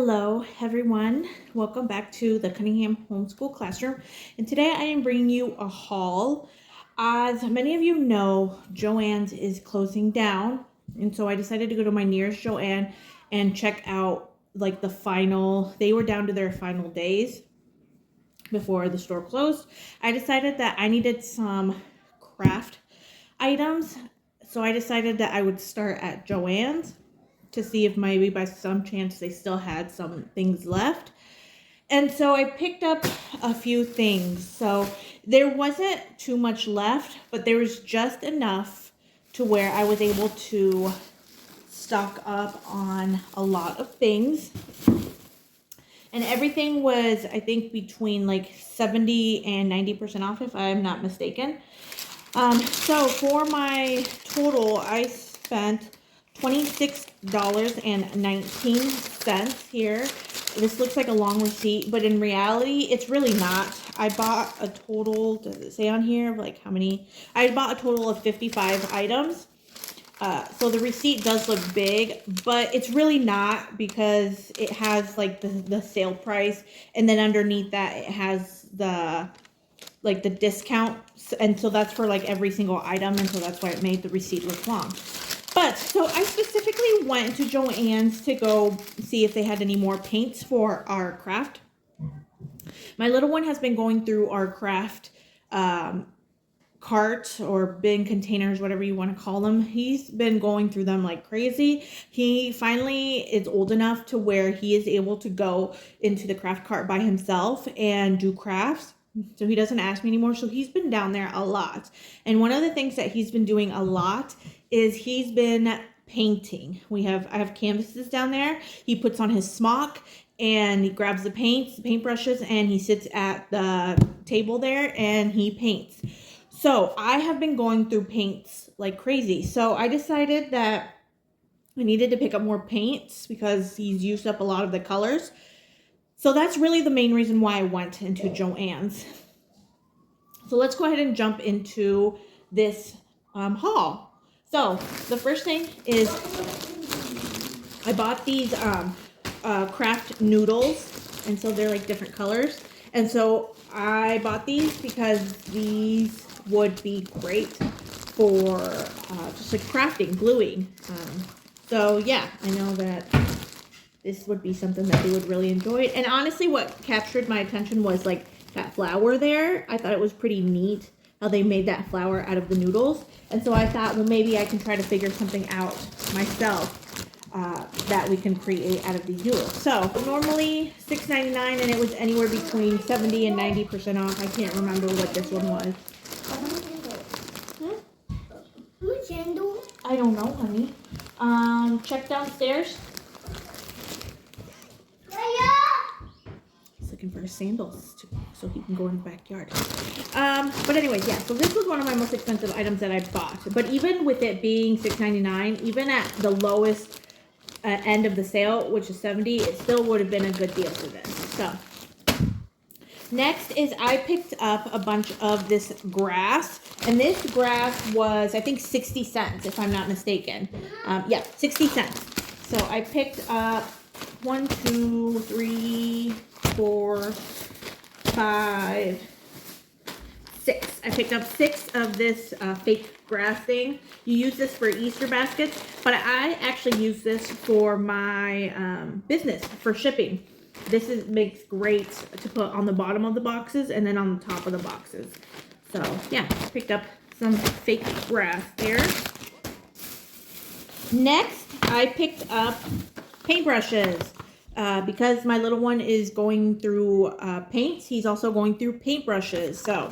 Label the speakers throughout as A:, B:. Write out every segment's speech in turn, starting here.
A: Hello everyone, welcome back to the Cunningham Homeschool Classroom, and today I am bringing you a haul. As many of you know, JoAnn's is closing down, and so I decided to go to my nearest JoAnn and check out like they were down to their final days before the store closed. I decided that I needed some craft items, so I decided that I would start at JoAnn's to see if maybe by some chance they still had some things left. And so I picked up a few things. So there wasn't too much left, but there was just enough to where I was able to stock up on a lot of things. And everything was, I think, between like 70 and 90% off, if I'm not mistaken. So for my total, I spent $26.19 here. This looks like a long receipt, but in reality, it's really not. I bought a total, does it say on here, like how many? I bought a total of 55 items. So the receipt does look big, but it's really not because it has like the sale price. And then underneath that, it has the discount. And so that's for like every single item. And so that's why it made the receipt look long. But, so I specifically went to JoAnn's to go see if they had any more paints for our craft. My little one has been going through our craft cart or bin containers, whatever you want to call them. He's been going through them like crazy. He finally is old enough to where he is able to go into the craft cart by himself and do crafts. So he doesn't ask me anymore. So he's been down there a lot. And one of the things that he's been doing a lot is he's been painting. I have canvases down there. He puts on his smock and he grabs the paintbrushes, and he sits at the table there and he paints. So I have been going through paints like crazy. So I decided that I needed to pick up more paints because he's used up a lot of the colors. So that's really the main reason why I went into JoAnn's. So let's go ahead and jump into this haul. So the first thing is I bought these craft noodles, and so they're like different colors. And so I bought these because these would be great for just like crafting, gluing. So yeah, I know that this would be something that they would really enjoy. And honestly, what captured my attention was like that flour there. I thought it was pretty neat how they made that flour out of the noodles. And so I thought, well, maybe I can try to figure something out myself that we can create out of these noodles. So normally $6.99, and it was anywhere between 70 and 90% off. I can't remember what this one was. I don't know, honey. Check downstairs. He's looking for his sandals so he can go in the backyard. But anyways, yeah, so this was one of my most expensive items that I bought. But even with it being $6.99, even at the lowest end of the sale, which is 70, it still would have been a good deal for this. So next is I picked up a bunch of this grass, and this grass was, I think, 60 cents, if I'm not mistaken. Yeah, 60 cents. So I picked up 1, 2, 3, 4, 5, 6. I picked up 6 of this fake grass thing. You use this for Easter baskets, but I actually use this for my business, for shipping. This makes great to put on the bottom of the boxes and then on the top of the boxes. So yeah, picked up some fake grass there. Next, I picked up paintbrushes. Because my little one is going through paints, he's also going through paintbrushes. So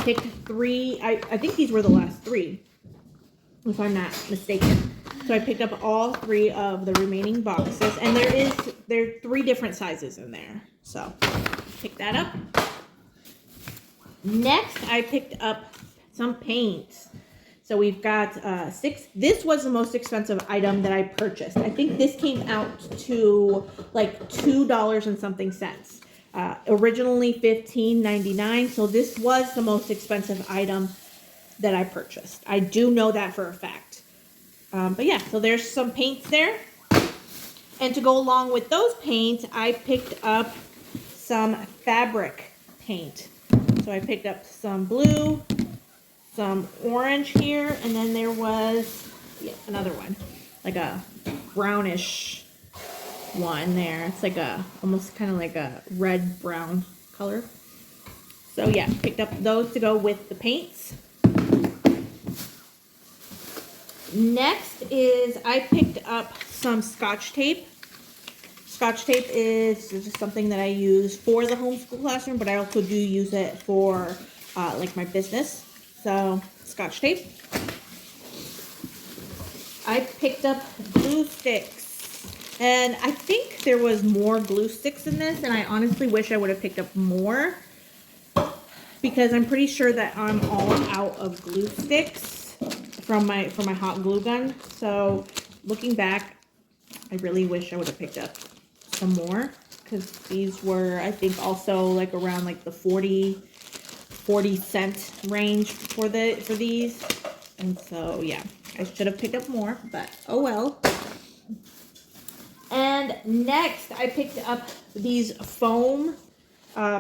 A: picked 3. I think these were the last 3, if I'm not mistaken. So I picked up all 3 of the remaining boxes, and there are 3 different sizes in there. So pick that up. Next, I picked up some paints. So we've got 6. This was the most expensive item that I purchased. I think this came out to like $2 and something cents. Originally $15.99. So this was the most expensive item that I purchased. I do know that for a fact. But yeah, so there's some paints there. And to go along with those paints, I picked up some fabric paint. So I picked up some blue, some orange here, and then there was another one, like a brownish one there. It's like a almost kind of like a red brown color. So yeah, picked up those to go with the paints. Next is I picked up some Scotch tape. Scotch tape is just something that I use for the homeschool classroom, but I also do use it for like my business. So Scotch tape. I picked up glue sticks, and I think there was more glue sticks in this, and I honestly wish I would have picked up more because I'm pretty sure that I'm all out of glue sticks from my hot glue gun. So looking back, I really wish I would have picked up some more, because these were, I think, also like around like the 40 cent range for these. And so yeah, I should have picked up more, but oh well. And next I picked up these foam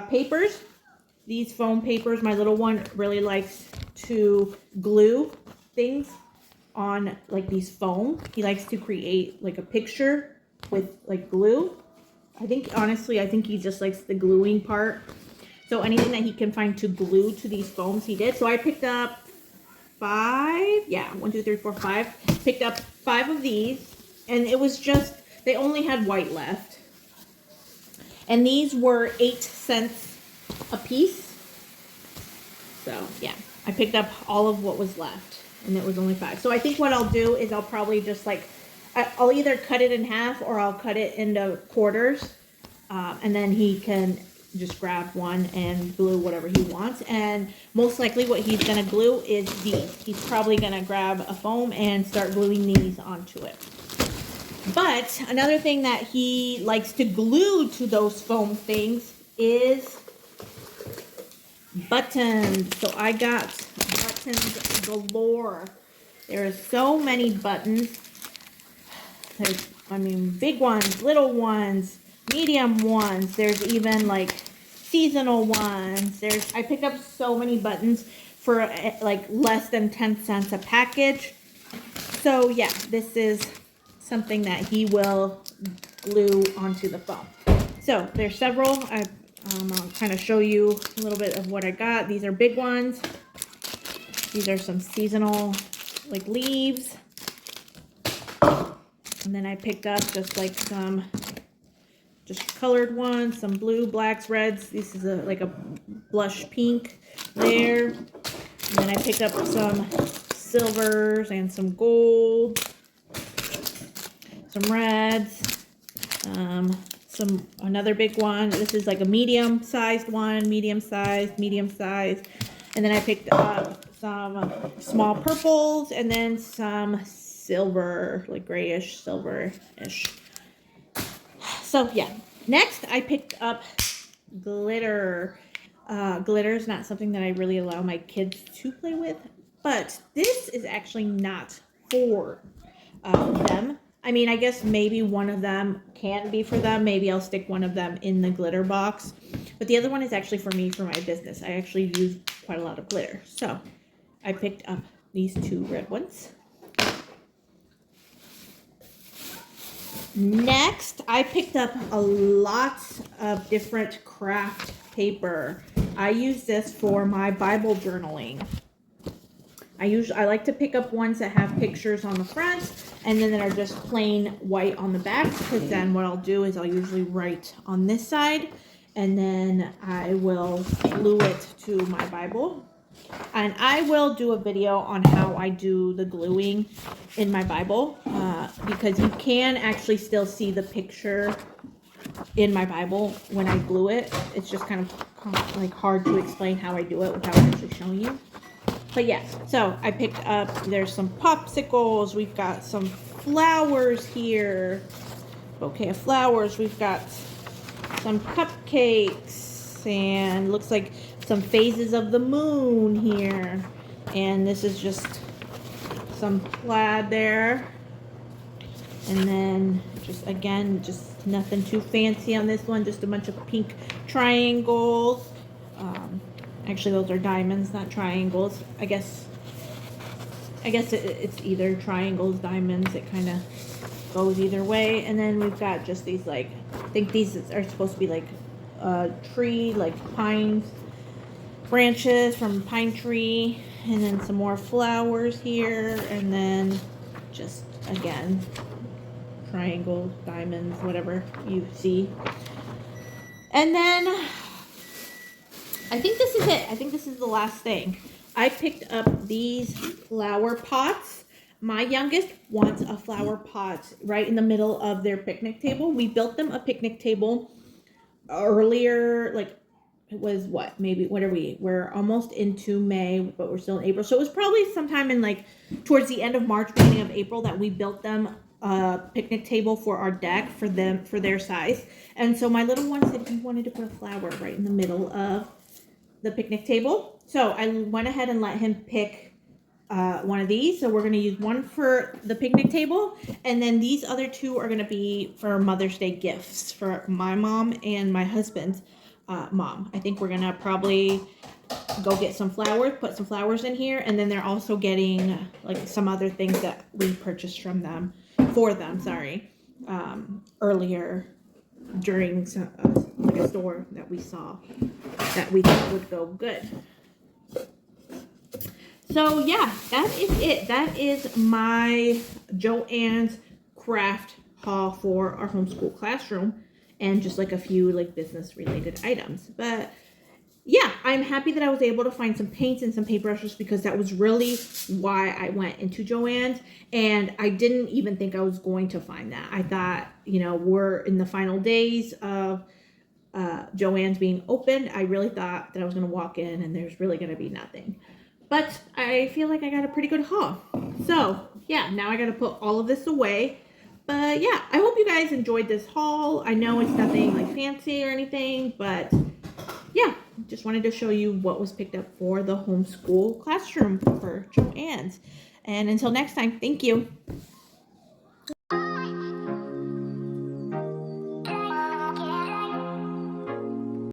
A: papers. These foam papers, my little one really likes to glue things on like these foam. He likes to create like a picture with like glue. I think he just likes the gluing part. So anything that he can find to glue to these foams, he did. So I picked up 5. Yeah, 1, 2, 3, 4, 5. Picked up 5 of these, and it was just, they only had white left. And these were 8 cents a piece. So yeah, I picked up all of what was left, and it was only 5. So I think what I'll do is I'll probably just like, I'll either cut it in half or I'll cut it into quarters, and then he can just grab one and glue whatever he wants. And most likely what he's going to glue is these. He's probably going to grab a foam and start gluing these onto it. But another thing that he likes to glue to those foam things is buttons. So I got buttons galore. There are so many buttons. There's, I mean, big ones, little ones, medium ones. There's even like seasonal ones. I picked up so many buttons for like less than 10 cents a package. So yeah, this is something that he will glue onto the foam. So there's several. I'll kind of show you a little bit of what I got. These are big ones. These are some seasonal like leaves. And then I picked up just like some just colored ones, some blue, blacks, reds. This is like a blush pink there. And then I picked up some silvers and some gold, some reds, another big one. This is like a medium-sized one, medium-sized, medium-sized. And then I picked up some small purples and then some silver, like grayish, silver-ish. So yeah, next I picked up glitter. Glitter is not something that I really allow my kids to play with, but this is actually not for them. I mean, I guess maybe one of them can be for them. Maybe I'll stick one of them in the glitter box, but the other one is actually for me, for my business. I actually use quite a lot of glitter. So I picked up these 2 red ones. Next, I picked up a lot of different craft paper. I use this for my Bible journaling. I like to pick up ones that have pictures on the front and then that are just plain white on the back, because then what I'll do is I'll usually write on this side and then I will glue it to my Bible. And I will do a video on how I do the gluing in my Bible, because you can actually still see the picture in my Bible when I glue it. It's just kind of like hard to explain how I do it without actually showing you. But yeah, so I picked up, there's some popsicles, we've got some flowers here, bouquet of flowers, we've got some cupcakes, and looks like some phases of the moon here. And this is just some plaid there. And then just, again, just nothing too fancy on this one. Just a bunch of pink triangles. Actually, those are diamonds, not triangles. I guess it's either triangles, diamonds. It kind of goes either way. And then we've got just these, like, I think these are supposed to be like a tree, like pine branches from pine tree. And then some more flowers here. And then just, again, triangles, diamonds, whatever you see. And then I think this is it. I think this is the last thing. I picked up these flower pots. My youngest wants a flower pot right in the middle of their picnic table. We built them a picnic table earlier, like it was what, maybe, what are we? We're almost into May, but we're still in April. So it was probably sometime in like towards the end of March, beginning of April that we built them a picnic table for our deck for them, for their size. And so my little one said he wanted to put a flower right in the middle of the picnic table. So I went ahead and let him pick one of these. So we're going to use one for the picnic table, and then these other two are going to be for Mother's Day gifts for my mom and my husband's mom. I think we're going to probably go get some flowers, put some flowers in here, and then they're also getting like some other things that we purchased from them, for them, sorry, earlier during some, like a store that we saw that we thought would go good. So yeah, that is it. That is my JoAnn's craft haul for our homeschool classroom, and just like a few like business related items. But yeah, I'm happy that I was able to find some paints and some paintbrushes, because that was really why I went into JoAnn's, and I didn't even think I was going to find that. I thought, you know, we're in the final days of JoAnn's being opened. I really thought that I was going to walk in and there's really going to be nothing. But I feel like I got a pretty good haul. So yeah, now I got to put all of this away. But yeah, I hope you guys enjoyed this haul. I know it's nothing like fancy or anything, but yeah, just wanted to show you what was picked up for the homeschool classroom for JoAnn's. And until next time, thank you.